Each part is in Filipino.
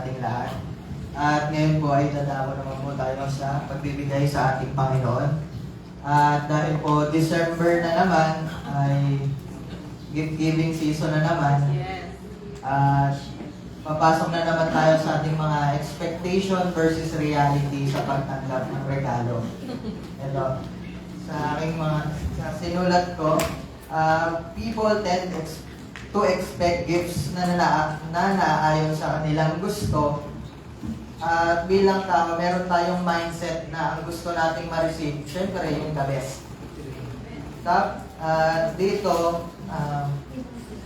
sa ating lahat. At ngayon po ay dadako naman po tayo sa pagbibigay sa ating Panginoon. At dahil po December na naman ay gift-giving season na naman. At papasok na naman tayo sa ating mga expectation versus reality sa pagtanggap ng regalo. Ito, sa aking sa sinulat ko, people tend to expect gifts na naayon sa kanilang gusto. At bilang tao, meron tayong mindset na ang gusto nating ma-receive, syempre yung the best. Dito,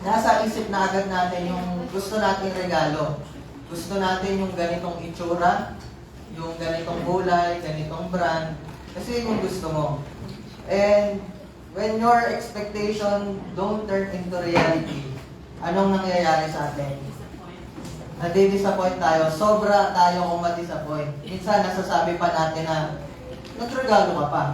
nasa isip na agad natin yung gusto nating regalo. Gusto natin yung ganitong itsura, yung ganitong kulay, ganitong brand, kasi yun yung gusto mo. And when your expectation don't turn into reality, anong nangyayari sa atin? Nadi-disappoint tayo. Sobra tayo kung ma-disappoint. Minsan, nasasabi pa natin na nagregalo ka pa.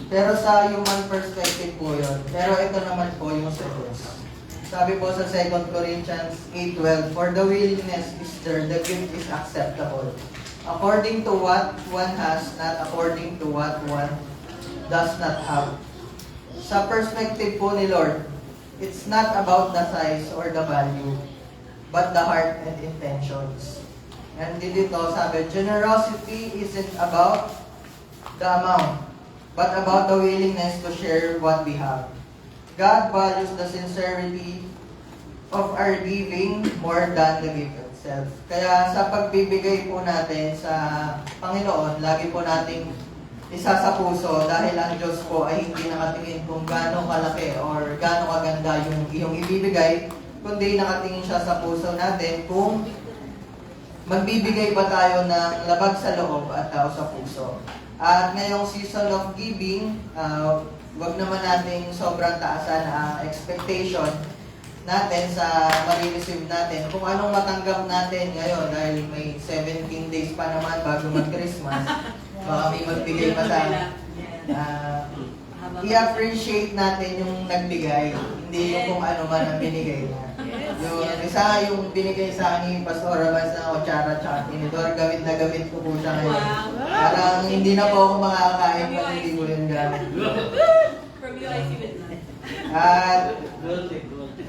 Pero sa human perspective po yun. Pero ito naman po yung sa Diyos. Sabi po sa 2 Corinthians 8:12, "For the willingness is there, the gift is acceptable. According to what one has, not according to what one does not have." Sa perspective po ni Lord, it's not about the size or the value, but the heart and intentions. And dito sabi, generosity isn't about the amount, but about the willingness to share what we have. God values the sincerity of our giving more than the gift itself. Kaya sa pagbibigay po natin sa Panginoon, lagi po nating isa sa puso dahil ang Diyos po ay hindi nakatingin kung gaano kalaki or gaano kaganda yung iyong ibibigay, kundi nakatingin siya sa puso natin kung magbibigay ba tayo ng labag sa loob at tao sa puso. At ngayong season of giving, wag naman nating sobrang taasan ang expectation natin sa marireceive natin. Kung anong matanggap natin ngayon, dahil may 17 days pa naman bago mag-Christmas, baka may magbigay pa sa i-appreciate natin yung nagbigay, hindi yung kung ano man ang binigay niya. Yung isa yung binigay sa akin ni Pastor Ramas na kutsara tsaka tinidor, gamit na gamit ko po siya ngayon. Parang hindi na po ako makakain pag hindi ko yun gamit.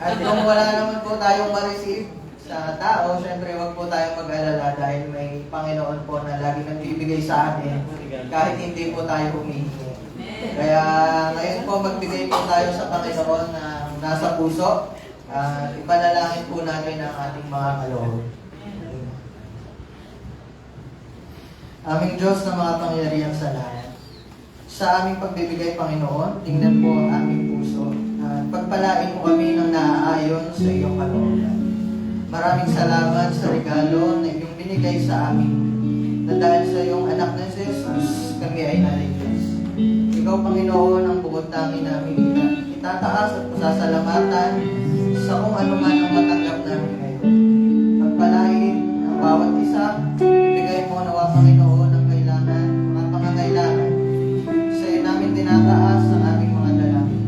At kung wala naman po tayong ma-receive sa tao, syempre wag po tayong mag-alala dahil may Panginoon po na lagi nagbibigay sa atin kahit hindi po tayo humihingi. Kaya ngayon po magbigay po tayo sa Panginoon na nasa puso. Ipanalangin po natin ang ating mga kaloob. Aming Diyos na mga pangyarihan sa lahat, sa aming pagbibigay, Panginoon, tingnan po ang aming puso. Pagpalain mo kami ng naaayon sa iyong kalooban. Maraming salamat sa regalo na iyong binigay sa amin, na dahil sa iyong anak na si Jesus, kami ay naligtas. Ikaw, Panginoon, ang bukod tangi namin itataas at pasasalamatan sa kung ano man ang matanggap namin ngayon. Pagpalain ang bawat isa, ibigay mo nawa, Panginoon, ang kailangan, mga pangangailangan. Sa iyo namin tinataas ang aming mga dalangin.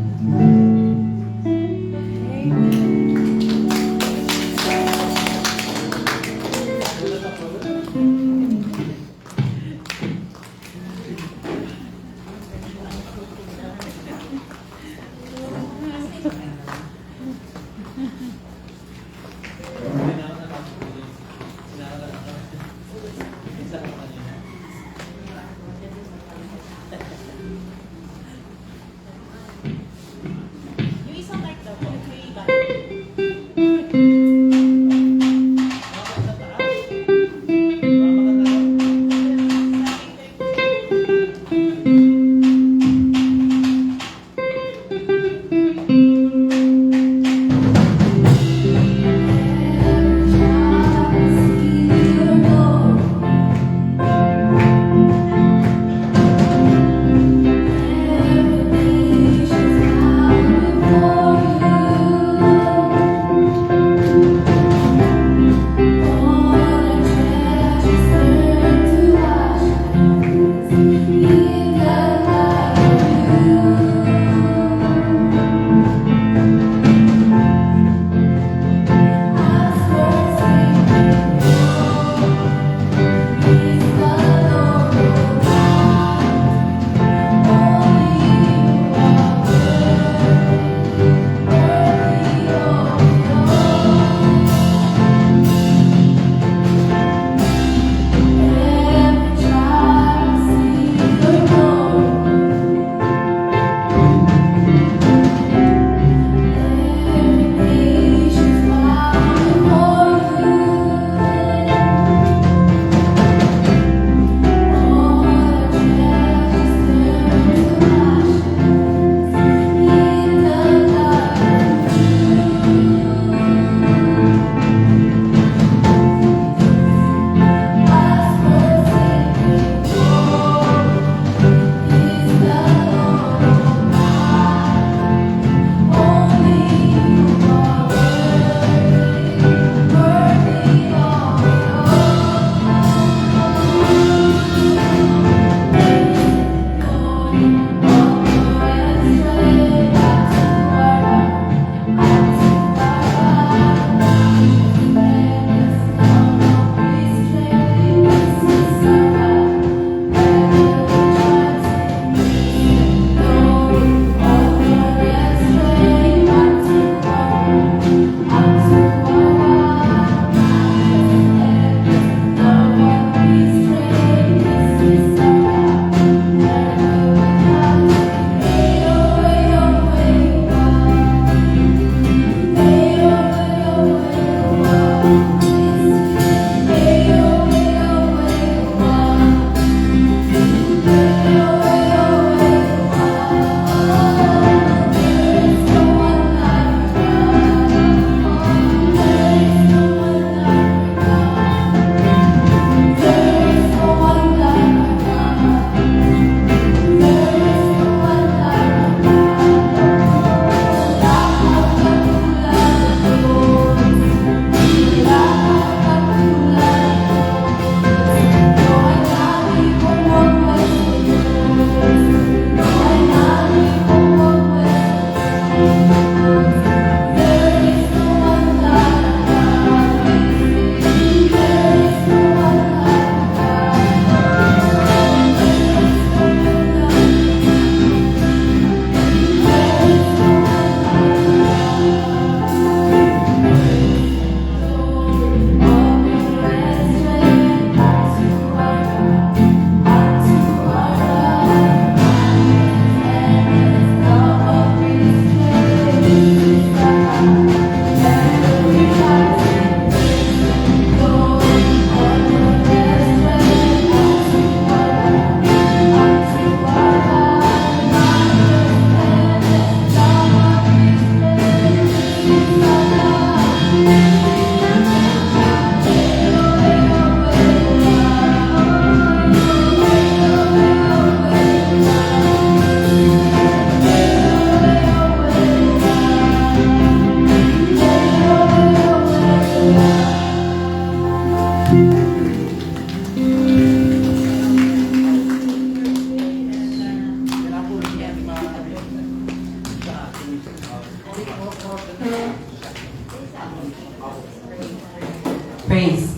Grace.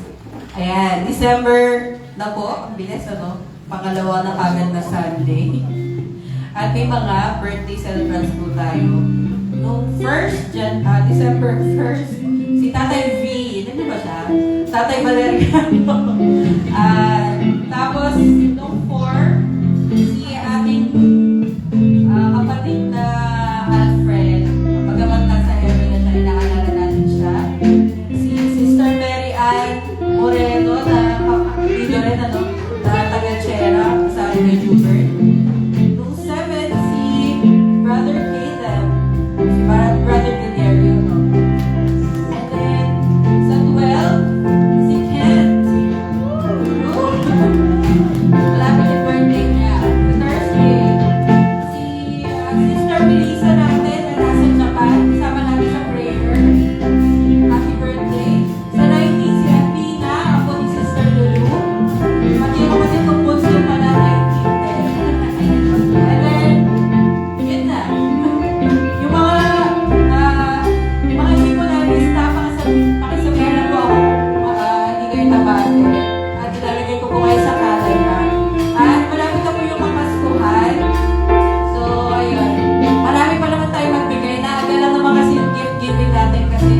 Ayan, December na po. Ang bilis, ano? Pangalawa na kagad na Sunday. At may mga birthday celebrants po tayo. Noong December 1st, si Tatay V, hindi ba siya? Tatay Valeriano. Tapos, noong 4, si ating kapatid na Alfred, pagamat nasa heaven na siya, inaalala natin siya. Si Sister Mary Ann Moreno, na dito rin, ano, na taga-Chera, sa Rio Hubert. Noong 7, si Brother Caleb, si Brother Valerio, no? And then, sa 12, si Kent. Malapit yung birthday niya. Sa Thursday, si Sister Melissa natin na nasa Japan. Kasama natin sa prayer. Happy birthday. Sa 19, si Athena. Ako ni Sister Lulu. Pati ako kasi kung bunso pa na 19 din. And then, yun na. Yung mga hindi ko na lista, pakisabihan na po ako hindi kayo tabate. At ilalagay ko po kayo sa calendar. At malapit na po yung Kapaskuhan. So, ayun. Marami pa naman tayo magbigay. Naaga lang naman kasi yung gift giving natin kasi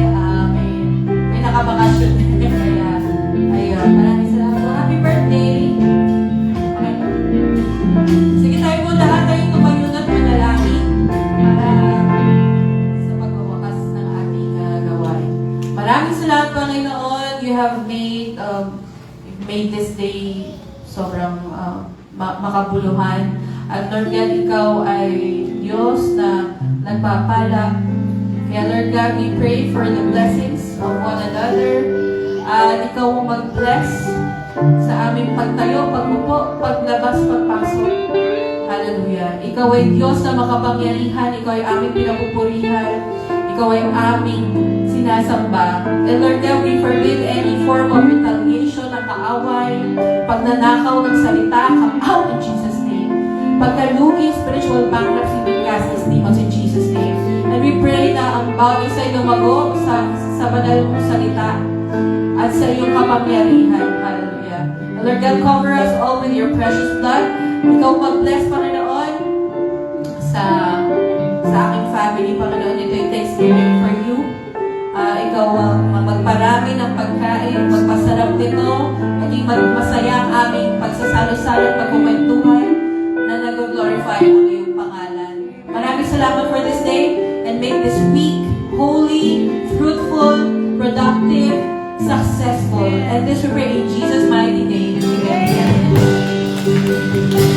may nakabakasyon. Kaya, ayun. Maraming salamat po. Happy birthday! Okay. Sige tayo po lahat tayo tumayo at manalangin para sa pagwawakas ng ating gawain. Maraming salamat, Panginoon. You have made this day sobrang makabuluhan. At Lord God, Ikaw ay Diyos na nagpapala. Kaya Lord God, we pray for the blessings of one another. At Ikaw mo mag-bless sa aming pagtayo, pagpupo, paglabas, pagpasok. Hallelujah. Ikaw ay Diyos na makapangyarihan. Ikaw ay aming pinapupurihan. Ikaw ay aming sinasamba. And Lord God, we forbid any form of retaliation at kaaway, pagnanakaw ng salita, come out in Jesus' name. Pagkalugi, spiritual bankruptcy, we cast these demons in Jesus' name. And we pray na ang bawat isa ay lumago sa banal mong salita at sa iyong kapangyarihan. Hallelujah. And Lord God, cover us all with your precious blood. Ikaw mag-bless, Panginoon, sa aking family, Panginoon. Ito yung Thanksgiving for you. Ikaw ang magparami ng pagkain, magpasarap nito, maging masaya ang aming pagsasalo-salo at pagkumentuhan na nag-glorify ang iyong pangalan. Maraming salamat for this day and make this week holy, fruitful, productive, successful. And this we pray in Jesus' mighty name. Amen.